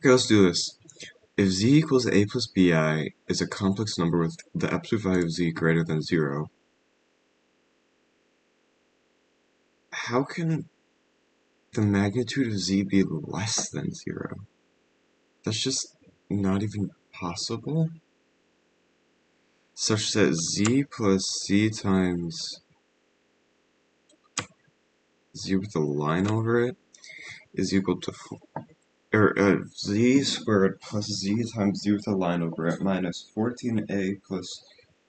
Okay, let's do this. If z equals a plus bi is a complex number with the absolute value of z greater than 0, how can the magnitude of z be less than 0? That's just not even possible. Such that z plus z times z with a line over it is equal to z squared plus z times z with a line over it minus 14a plus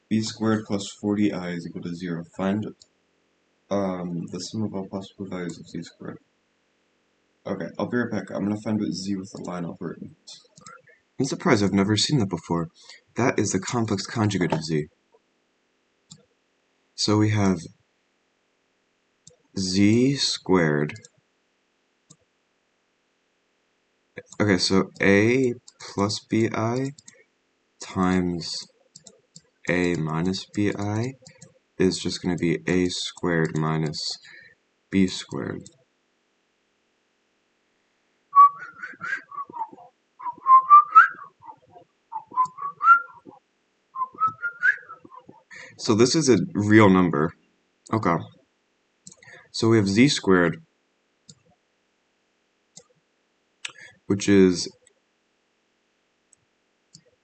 b squared plus 40i is equal to 0. Find the sum of all possible values of z squared. Okay, I'll be right back. I'm gonna find what z with a line over it means. I'm surprised I've never seen that before. That is the complex conjugate of z. So we have z squared. Okay, so a plus bi times a minus bi is just going to be a squared minus b squared. So this is a real number. Okay. So we have z squared, which is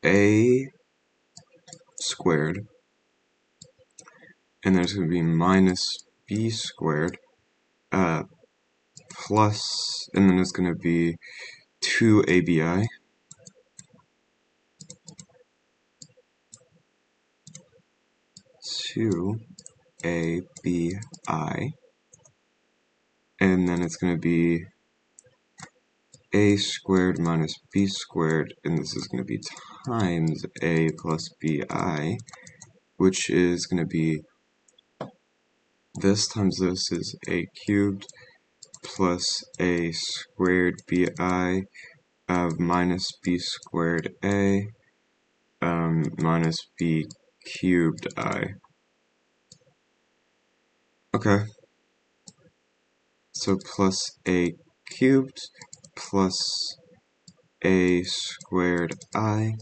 a squared, and there's going to be minus b squared, plus, and then it's going to be 2abi, and then it's going to be a squared minus b squared, and this is going to be times a plus bi, which is going to be this times this is a cubed plus a squared bi of minus b squared a minus b cubed I. Okay. So plus a cubed plus a squared I,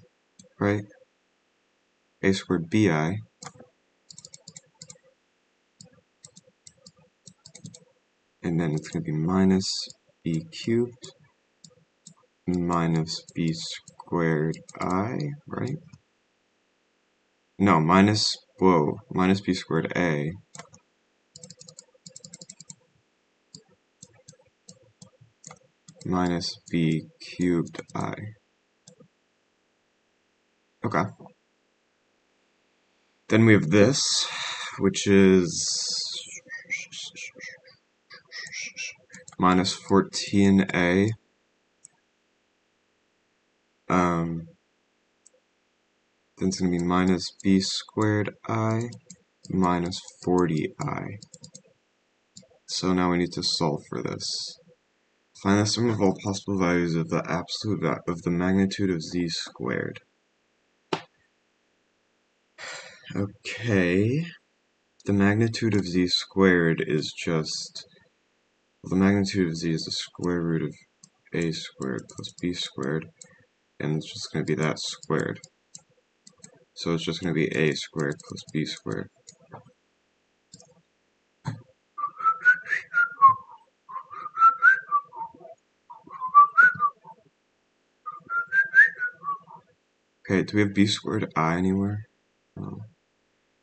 right? A squared bi. And then it's going to be minus b cubed minus b squared I, right? No, minus b squared a minus b cubed I. Okay. Then we have this, which is minus 14a. Then it's going to be minus b squared I minus 40i. So now we need to solve for this. Find the sum of all possible values of the absolute of the magnitude of z squared. Okay. The magnitude of z squared is just, well, the magnitude of z is the square root of a squared plus b squared, and it's just going to be that squared. So it's just going to be a squared plus b squared. Okay, do we have b squared I anywhere? No.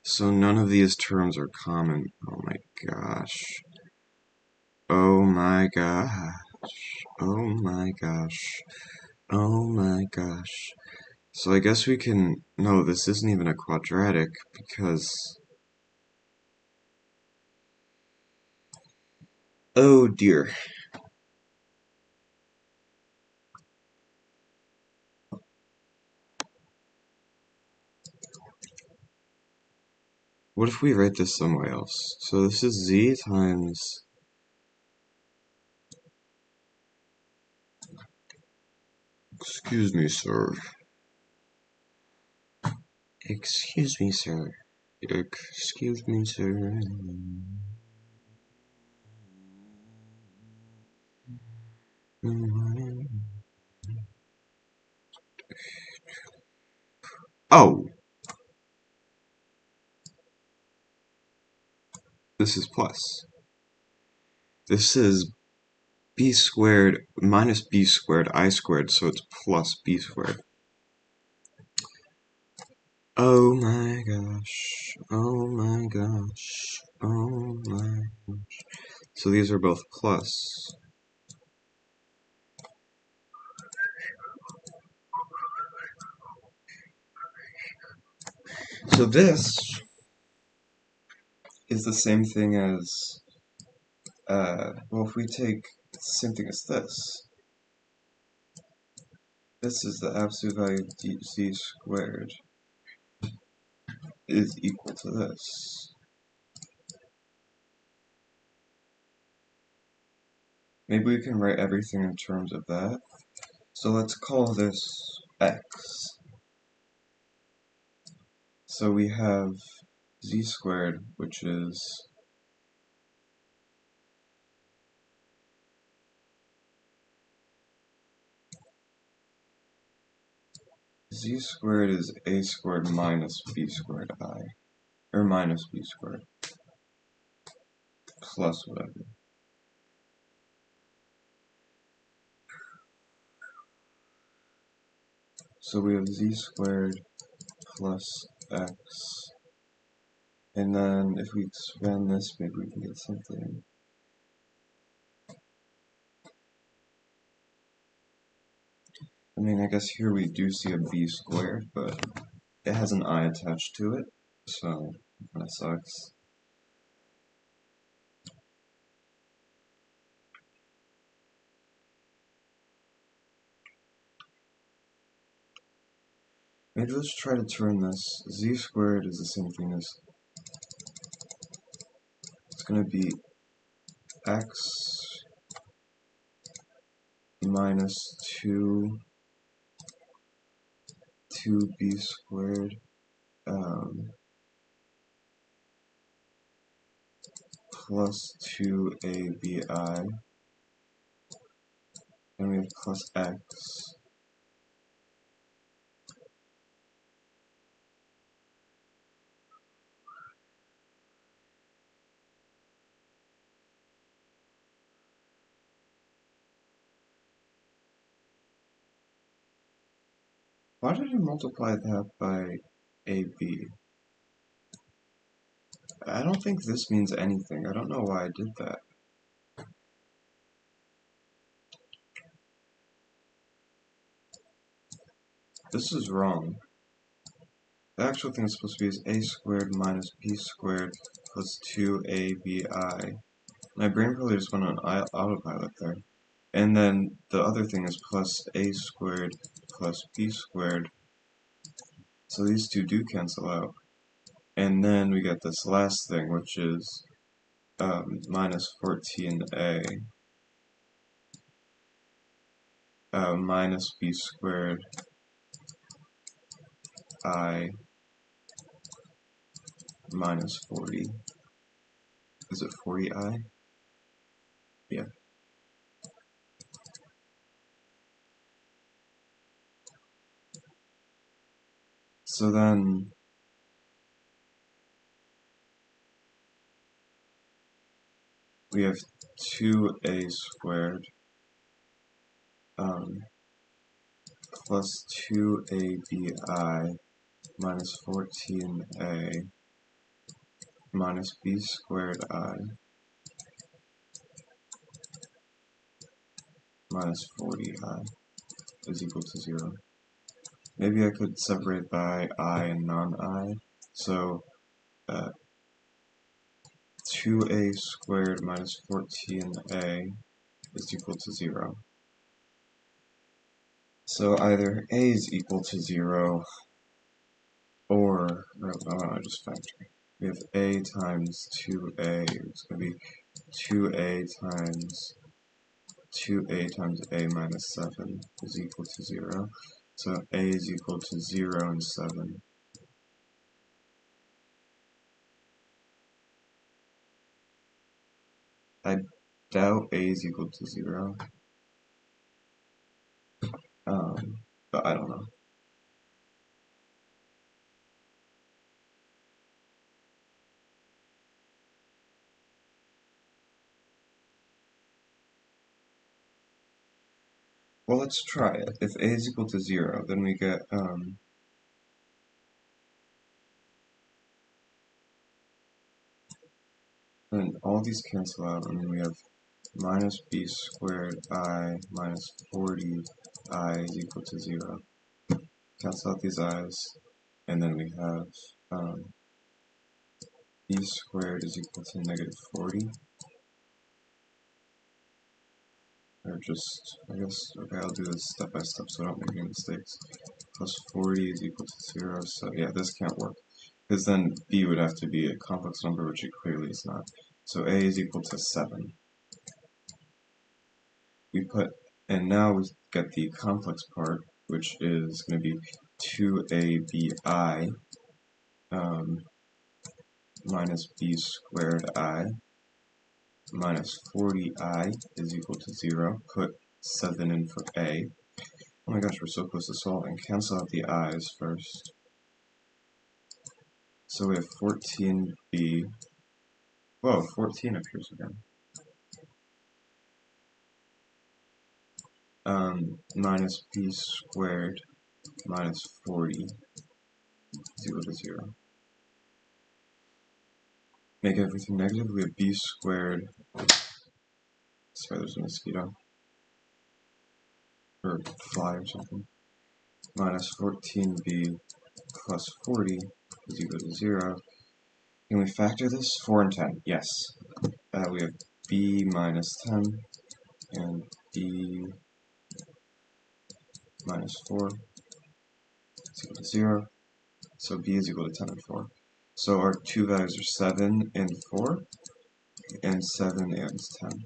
So none of these terms are common. Oh my gosh. Oh my gosh. Oh my gosh. Oh my gosh. So I guess we can... No, this isn't even a quadratic because... Oh dear. What if we write this somewhere else? So this is z times... Excuse me, sir. Excuse me, sir. Excuse me, sir. Oh! This is plus. This is b squared minus b squared I squared, so it's plus b squared. Oh my gosh. Oh my gosh. Oh my gosh. So these are both plus. So this is the same thing as, well, if we take the same thing as this is the absolute value of z squared is equal to this. Maybe we can write everything in terms of that. So let's call this x. So we have z squared, which is z squared is a squared minus b squared I, or minus b squared, plus whatever. So we have z squared plus x, and then if we expand this, maybe we can get something. I mean, I guess here we do see a b squared, but it has an I attached to it, so that sucks. Maybe let's try to turn this. Z squared is the same thing as, it's going to be x minus 2b squared plus 2abi, and we have plus x. Why did I multiply that by ab? I don't think this means anything. I don't know why I did that. This is wrong. The actual thing is supposed to be is a squared minus b squared plus 2abi. My brain probably just went on autopilot there. And then the other thing is plus a squared plus b squared. So these two do cancel out. And then we get this last thing, which is minus 14a minus b squared I minus 40. Is it 40i? Yeah. So then we have 2a squared plus 2abi minus 14a minus b squared I minus 40i is equal to 0. Maybe I could separate by I and non-I. So 2a squared minus 14a is equal to 0. So either a is equal to 0 or just factor. We have a times 2a, it's going to be 2a times a minus 7 is equal to 0. So a is equal to 0 and 7. I doubt a is equal to 0. But I don't know. Well, let's try it. If a is equal to 0, then we get, and all these cancel out, and then we have minus b squared I minus 40I is equal to 0. Cancel out these i's, and then we have b squared is equal to negative 40. Or just, I guess, okay, I'll do this step by step so I don't make any mistakes. Plus 40 is equal to 0, so yeah, this can't work. Because then b would have to be a complex number, which it clearly is not. So a is equal to 7. We put, and now we get the complex part, which is going to be 2abi minus b squared I minus 40I is equal to 0. Put 7 in for a. Oh my gosh, we're so close to solving. Cancel out the i's first. So we have 14b. Whoa, 14 appears again. Minus b squared minus 40 is equal to 0. Make everything negative. We have b squared. Sorry, there's a mosquito. Or fly or something. Minus 14b plus 40 is equal to 0. Can we factor this? 4 and 10. Yes. We have b minus 10 and b minus 4 is equal to 0. So b is equal to 10 and 4. So our two values are 7 and 4, and 7 and 10.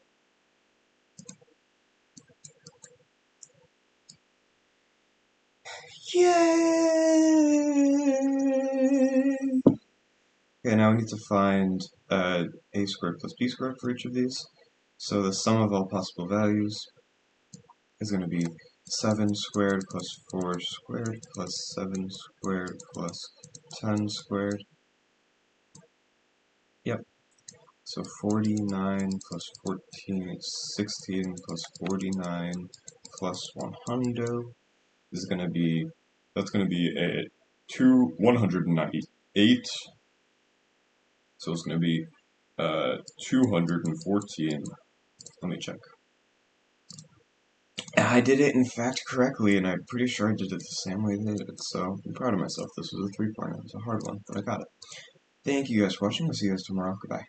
Yay! Okay, now we need to find a squared plus b squared for each of these. So the sum of all possible values is going to be 7 squared plus 4 squared plus 7 squared plus 10 squared. Yep. So 49 plus 14 is 16 plus 49 plus 100 is going to be, that's going to be a 198. So it's going to be 214. Let me check. I did it in fact correctly, and I'm pretty sure I did it the same way they did it, so I'm proud of myself. This was a 3-pointer. It was a hard one, but I got it. Thank you guys for watching. I'll see you guys tomorrow. Goodbye.